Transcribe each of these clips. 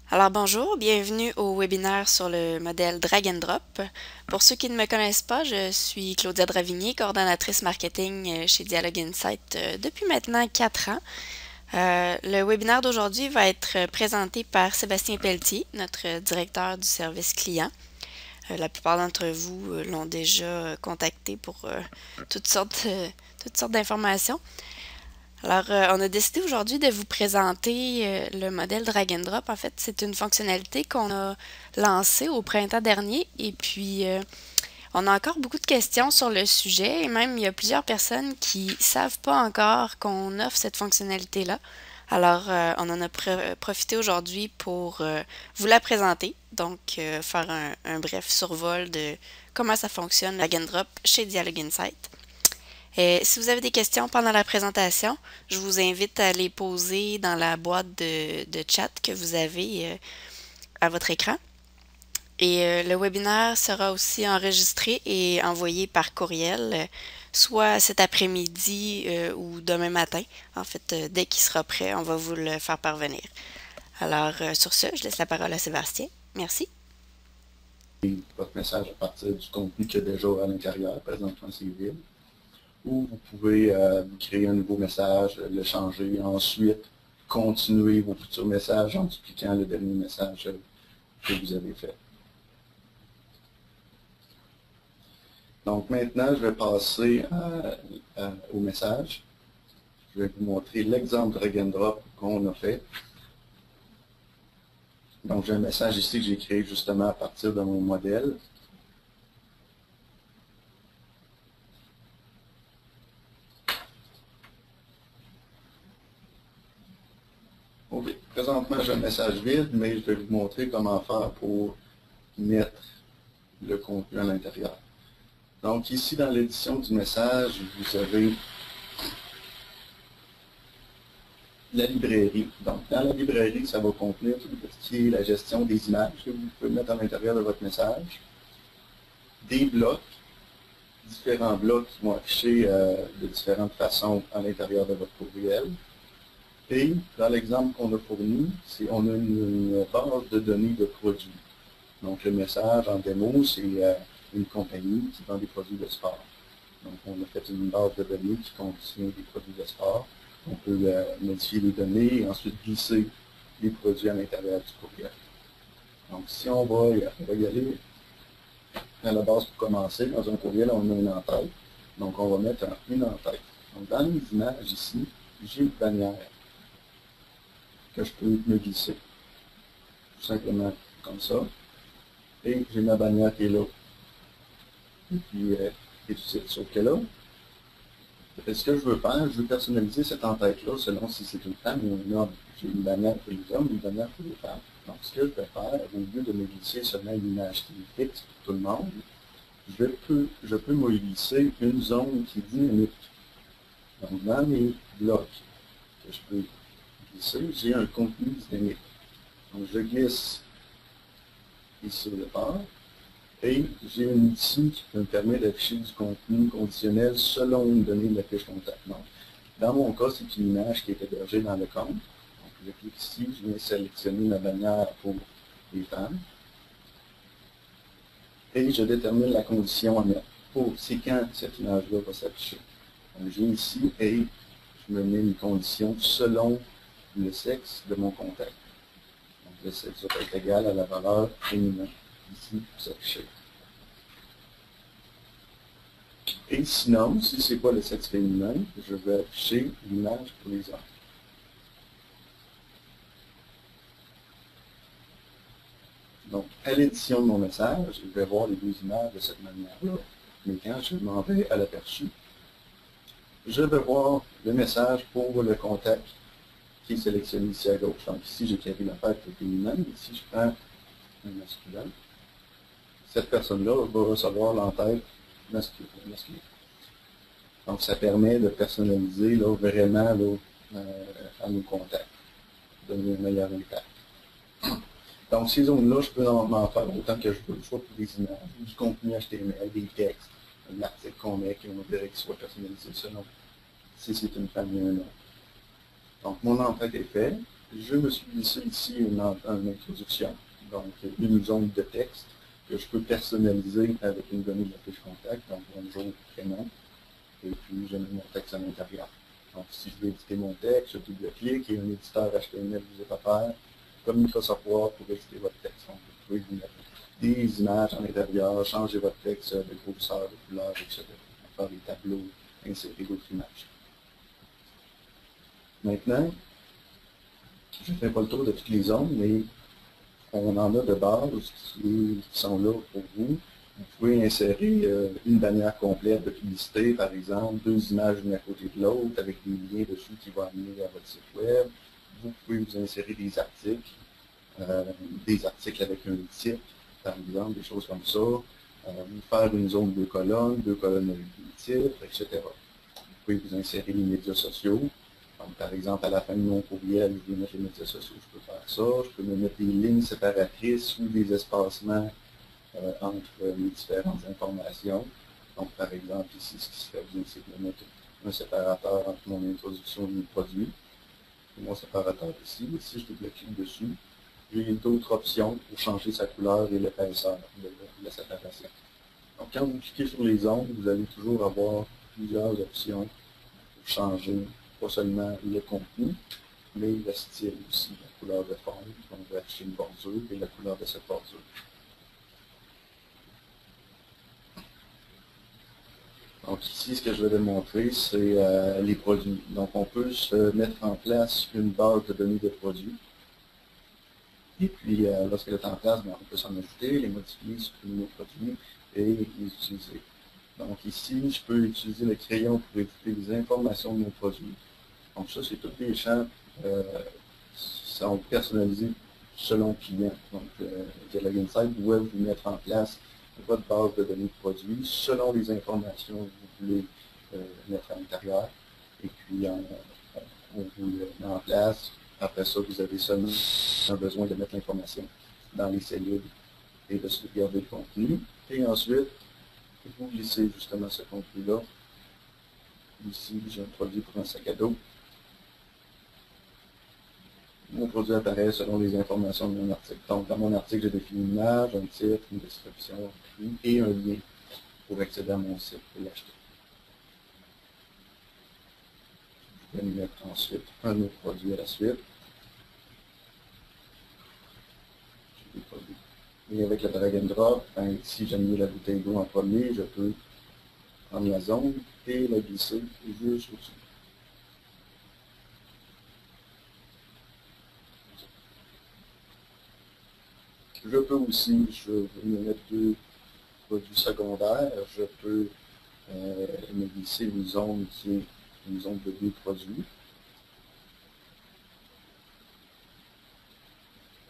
Alors bonjour, bienvenue au webinaire sur le modèle Drag and Drop. Pour ceux qui ne me connaissent pas, je suis Claudia Dravigny, coordonnatrice marketing chez Dialogue Insight depuis maintenant 4 ans. Le webinaire d'aujourd'hui va être présenté par Sébastien Pelletier, notre directeur du service client. La plupart d'entre vous l'ont déjà contacté pour toutes sortes d'informations. Alors, on a décidé aujourd'hui de vous présenter le modèle Drag and Drop. En fait, c'est une fonctionnalité qu'on a lancée au printemps dernier et puis on a encore beaucoup de questions sur le sujet et même il y a plusieurs personnes qui savent pas encore qu'on offre cette fonctionnalité-là. Alors, on en a profité aujourd'hui pour vous la présenter, donc faire un bref survol de comment ça fonctionne, Drag and Drop chez Dialogue Insight. Si vous avez des questions pendant la présentation, je vous invite à les poser dans la boîte de chat que vous avez à votre écran. Et le webinaire sera aussi enregistré et envoyé par courriel, soit cet après-midi ou demain matin. En fait, dès qu'il sera prêt, on va vous le faire parvenir. Alors, sur ce, je laisse la parole à Sébastien. Merci. Votre message à partir du contenu qu'il y a déjà à l'intérieur, présentement c'est vide. Ou vous pouvez créer un nouveau message, le changer, ensuite continuer vos futurs messages en dupliquant le dernier message que vous avez fait. Donc maintenant, je vais passer au message. Je vais vous montrer l'exemple drag and drop qu'on a fait. Donc j'ai un message ici que j'ai créé justement à partir de mon modèle. Okay. Présentement, j'ai un message vide, mais je vais vous montrer comment faire pour mettre le contenu à l'intérieur. Donc ici, dans l'édition du message, vous avez la librairie. Donc dans la librairie, ça va contenir tout ce qui est la gestion des images que vous pouvez mettre à l'intérieur de votre message, des blocs, différents blocs qui vont afficher de différentes façons à l'intérieur de votre courriel. Et dans l'exemple qu'on a fourni, on a une base de données de produits. Donc le message en démo, c'est une compagnie qui vend des produits de sport. Donc on a fait une base de données qui contient des produits de sport. On peut modifier les données et ensuite glisser les produits à l'intérieur du courriel. Donc si on va y aller à la base pour commencer, dans un courriel, on a une en-tête. Donc on va mettre une en-tête. Donc dans les images ici, j'ai une bannière que je peux me glisser. Tout simplement comme ça. Et j'ai ma bannière qui est là. Et puis, et tout ça. Sauf que là, ce que je veux faire, je veux personnaliser cette en-tête-là selon si c'est une femme ou un homme. J'ai une bannière pour les hommes, une bannière pour les femmes. Donc, ce que je vais faire, au lieu de me glisser seulement une image qui est fixe pour tout le monde, je peux me glisser une zone qui est dynamique. Donc, dans mes blocs que je peux glisser, j'ai un contenu dynamique. Donc, je glisse ici au départ. Et j'ai un outil qui me permet d'afficher du contenu conditionnel selon une donnée de la fiche contact. Donc, dans mon cas, c'est une image qui est hébergée dans le compte. Donc, je clique ici, je viens sélectionner ma bannière pour les femmes. Et je détermine la condition à mettre. C'est quand cette image-là va s'afficher. Donc, je viens ici et je me mets une condition selon le sexe de mon contact. Donc, le sexe va être égal à la valeur féminin ici pour s'afficher. Et sinon, si ce n'est pas le sexe féminin, je vais afficher l'image pour les hommes. Donc, à l'édition de mon message, je vais voir les deux images de cette manière-là. Mais quand je m'en vais à l'aperçu, je vais voir le message pour le contact qui est sélectionné ici à gauche. Donc ici, j'ai carré la tête féminine. Ici, je prends un masculin. Cette personne-là va recevoir l'entête masculine. Donc, ça permet de personnaliser là, vraiment là, à nos contacts, donner un meilleur impact. Donc, ces zones-là, je peux en faire autant que je veux, soit pour des images, du contenu HTML, des textes, un article qu'on met, qu'on voudrait qu'il soit personnalisé selon si c'est une famille ou un autre. Donc, mon en-tête est fait. Je me suis glissé ici une introduction, donc une zone de texte que je peux personnaliser avec une donnée de la fiche contact, donc bonjour, prénom, et puis je mets mon texte à l'intérieur. Donc si je veux éditer mon texte, je double-clique et un éditeur HTML vous est offert, comme Microsoft Word pour éditer votre texte. Donc vous pouvez vous mettre des images à l'intérieur, changer votre texte de grosseur, de couleur, etc. Faire des tableaux, insérer d'autres images. Maintenant, je ne fais pas le tour de toutes les zones, mais on en a de base qui sont là pour vous. Vous pouvez insérer une bannière complète de publicité, par exemple, deux images l'une à côté de l'autre, avec des liens dessus qui vont amener à votre site web. Vous pouvez vous insérer des articles avec un titre, par exemple, des choses comme ça. Vous faire une zone de deux colonnes avec des titres, etc. Vous pouvez vous insérer les médias sociaux. Donc, par exemple, à la fin de mon courriel, je veux mettre les médias sociaux, je peux faire ça. Je peux me mettre des lignes séparatrices ou des espacements entre les différentes informations. Donc, par exemple, ici, ce qui serait bien, c'est de mettre un séparateur entre mon introduction et mon produit. Et mon séparateur ici, si je double-clique dessus, j'ai d'autres options pour changer sa couleur et l'épaisseur de la séparation. Donc, quand vous cliquez sur les ondes, vous allez toujours avoir plusieurs options pour changer pas seulement le contenu, mais le style aussi, la couleur de fond. Donc, vous affichez une bordure et la couleur de cette bordure. Donc ici, ce que je vais démontrer, c'est les produits. Donc on peut se mettre en place une base de données de produits. Et puis, lorsqu'elle est en place, on peut s'en ajouter, les modifier, supprimer nos produits et les utiliser. Donc ici, je peux utiliser le crayon pour éditer les informations de mon produit. Donc ça, c'est tous les champs sont personnalisés selon le client. Donc, Dialogue Insight doit vous mettre en place votre base de données de produits selon les informations que vous voulez mettre à l'intérieur. Et puis, on vous le met en place. Après ça, vous avez seulement besoin de mettre l'information dans les cellules et de sauvegarder le contenu. Et ensuite, vous glissez justement ce contenu-là. Ici, j'ai un produit pour un sac à dos. Mon produit apparaît selon les informations de mon article. Donc, dans mon article, j'ai défini une image, un titre, une description, un prix et un lien pour accéder à mon site et l'acheter. Je vais mettre ensuite un autre produit à la suite. J'ai des produits. Et avec le drag and drop, si j'aime mieux la bouteille d'eau en premier, je peux prendre la zone et la glisser juste au-dessus. Je peux aussi, je vais me mettre deux produits secondaires, je peux me glisser une zone qui est une zone de deux produits.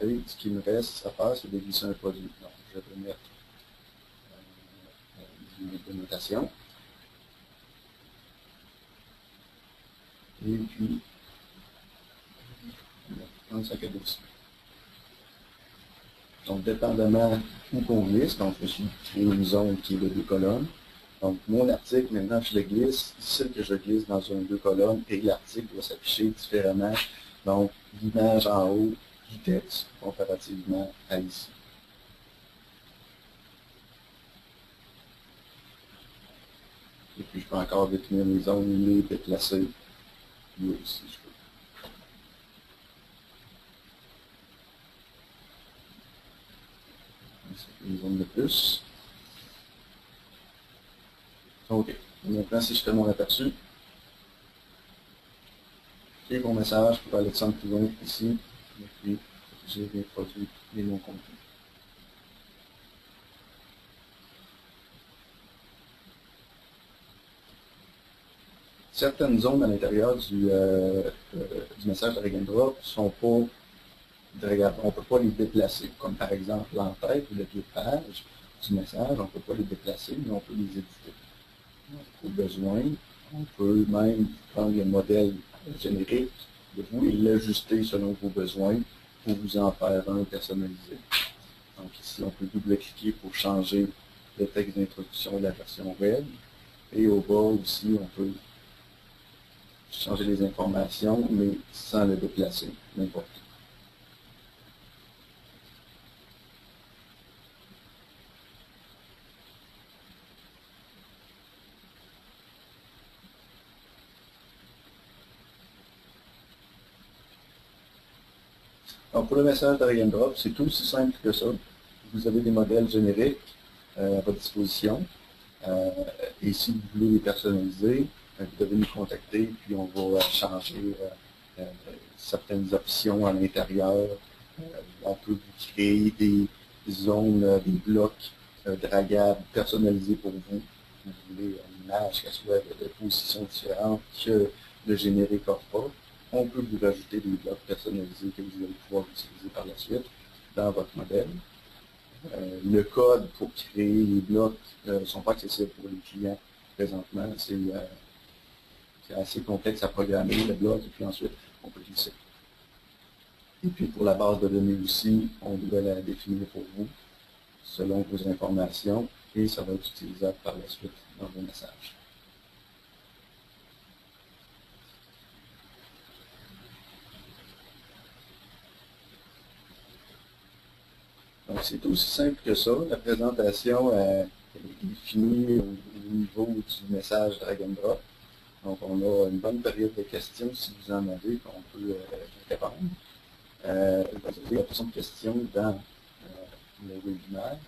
Et ce qui me reste à faire, c'est de glisser un produit. Donc, je vais mettre une notation. Et puis, un sac à dos aussi. Donc, dépendamment où qu'on glisse, donc je suis créé une zone qui est de deux colonnes. Donc, mon article, maintenant, je le glisse, ici que je glisse dans une deux colonnes, et l'article doit s'afficher différemment. Donc, l'image en haut du texte, comparativement à ici. Et puis, je peux encore définir les zones, les déplacer. Lui aussi, je peux. Une zone de plus. OK. Maintenant, si je fais mon aperçu, et mon message pour Alexandre Poulin ici, et puis j'ai mes produits et mon contenu. Certaines zones à l'intérieur du message drag and drop sont pas dragable. On ne peut pas les déplacer, comme par exemple l'entête ou le pied de page du message, on ne peut pas les déplacer, mais on peut les éditer. Au besoin, on peut même prendre le modèle générique de vous et l'ajuster selon vos besoins pour vous en faire un personnalisé. Donc ici, on peut double-cliquer pour changer le texte d'introduction de la version web. Et au bas aussi, on peut changer les informations, mais sans le déplacer n'importe où. Alors pour le message drag and drop, c'est tout aussi simple que ça. Vous avez des modèles génériques à votre disposition. Et si vous voulez les personnaliser, vous devez nous contacter, puis on va changer certaines options à l'intérieur. On peut vous créer des zones, des blocs dragables personnalisés pour vous. Vous voulez une image qui soit de positions différentes que le générique offre pas. On peut vous rajouter des blocs personnalisés que vous allez pouvoir utiliser par la suite dans votre modèle. Le code pour créer les blocs ne sont pas accessibles pour les clients présentement. C'est assez complexe à programmer, le bloc, et puis ensuite, on peut glisser. Et puis pour la base de données aussi, on doit la définir pour vous, selon vos informations, et ça va être utilisable par la suite dans vos messages. Donc, c'est aussi simple que ça. La présentation est définie au niveau du message drag and drop. Donc, on a une bonne période de questions, si vous en avez, qu'on peut répondre. Vous avez la question de questions dans le webinaire.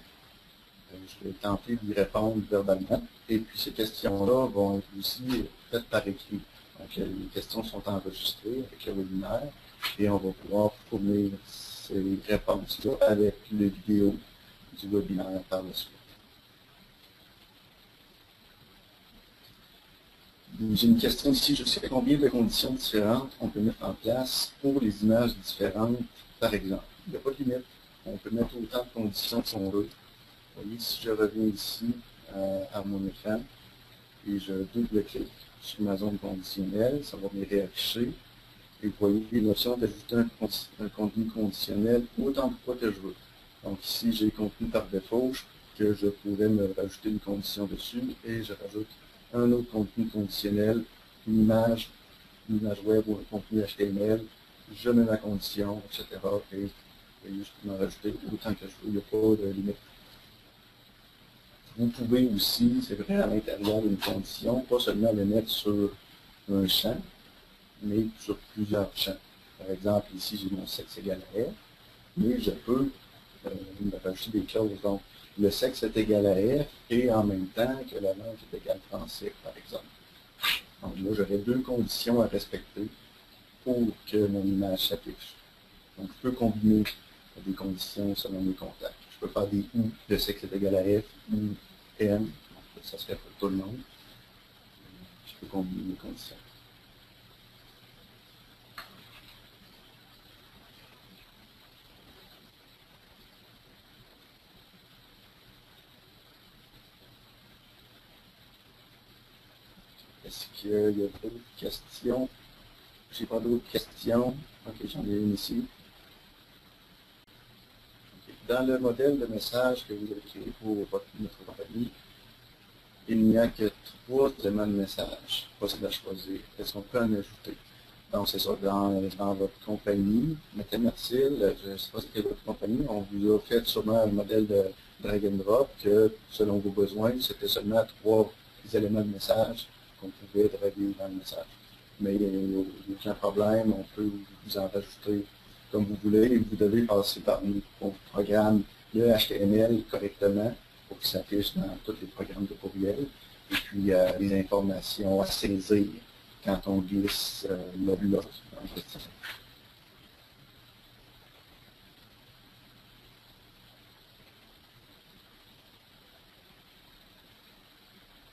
Je vais tenter d'y répondre verbalement. Et puis, ces questions-là vont être aussi faites par écrit. Donc, les questions sont enregistrées avec le webinaire et on va pouvoir fournir ces réponses-là avec les vidéos du webinaire par la suite. J'ai une question ici, je sais combien de conditions différentes on peut mettre en place pour les images différentes, par exemple. Il n'y a pas de limite. On peut mettre autant de conditions qu'on veut. Vous voyez, si je reviens ici à mon écran et je double-clique sur ma zone conditionnelle, ça va me réafficher. Et vous voyez l'option d'ajouter un contenu conditionnel autant de fois que je veux. Donc ici, j'ai contenu par défaut que je pourrais me rajouter une condition dessus et je rajoute un autre contenu conditionnel, une image web ou un contenu HTML, je mets ma condition, etc. Et je peux m'en rajouter autant que je veux, il n'y a pas de limite. Vous pouvez aussi, c'est vrai, à l'intérieur d'une condition, pas seulement le mettre sur un champ, mais sur plusieurs champs. Par exemple, ici, j'ai mon sexe égal à F, mais je peux me rajouter des clauses. Donc, le sexe est égal à F et en même temps que la langue est égale français, par exemple. Donc là, j'aurai deux conditions à respecter pour que mon image s'affiche. Donc, je peux combiner des conditions selon mes contacts. Je peux faire des ou, le sexe est égal à F, ou M, donc ça serait pour tout le monde. Je peux combiner les conditions. Est-ce qu'il y a d'autres questions? Je n'ai pas d'autres questions. Ok, j'en ai une ici. Okay. Dans le modèle de message que vous avez créé pour notre compagnie, il n'y a que 3 éléments de message possibles à choisir. Est-ce qu'on peut en ajouter? Donc, c'est ça, dans votre compagnie, Mathémercile, je ne sais pas si c'est votre compagnie, on vous a fait sûrement un modèle de drag and drop que, selon vos besoins, c'était seulement 3 éléments de message qu'on pouvait draguer dans le message. Mais il n'y a aucun problème, on peut vous en rajouter comme vous voulez, et vous devez passer par nous. On programme le HTML correctement pour qu'il s'affiche dans tous les programmes de courriel, et puis les informations à saisir quand on glisse le bloc dans le petit.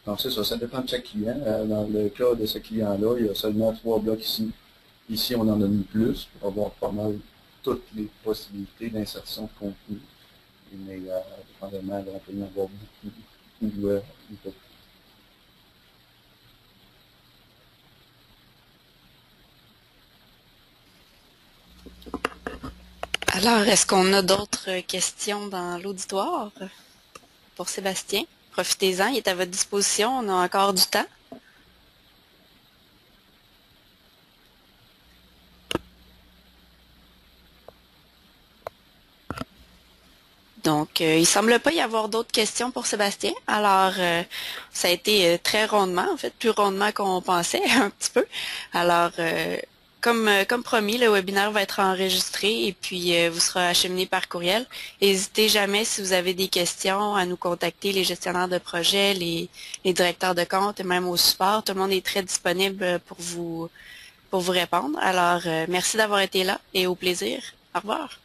Donc c'est ça, ça dépend de chaque client. Dans le cas de ce client-là, il y a seulement 3 blocs ici. Ici, on en a mis plus pour avoir pas mal toutes les possibilités d'insertion de contenu. Mais dépendamment, on peut y en avoir beaucoup ou pas. Alors, est-ce qu'on a d'autres questions dans l'auditoire pour Sébastien? Profitez-en, il est à votre disposition, on a encore du temps. Donc, il semble pas y avoir d'autres questions pour Sébastien. Alors, ça a été très rondement, en fait, plus rondement qu'on pensait, un petit peu. Alors, comme promis, le webinaire va être enregistré et puis vous sera acheminé par courriel. N'hésitez jamais, si vous avez des questions, à nous contacter, les gestionnaires de projet, les directeurs de compte et même au support. Tout le monde est très disponible pour vous répondre. Alors, merci d'avoir été là et au plaisir. Au revoir.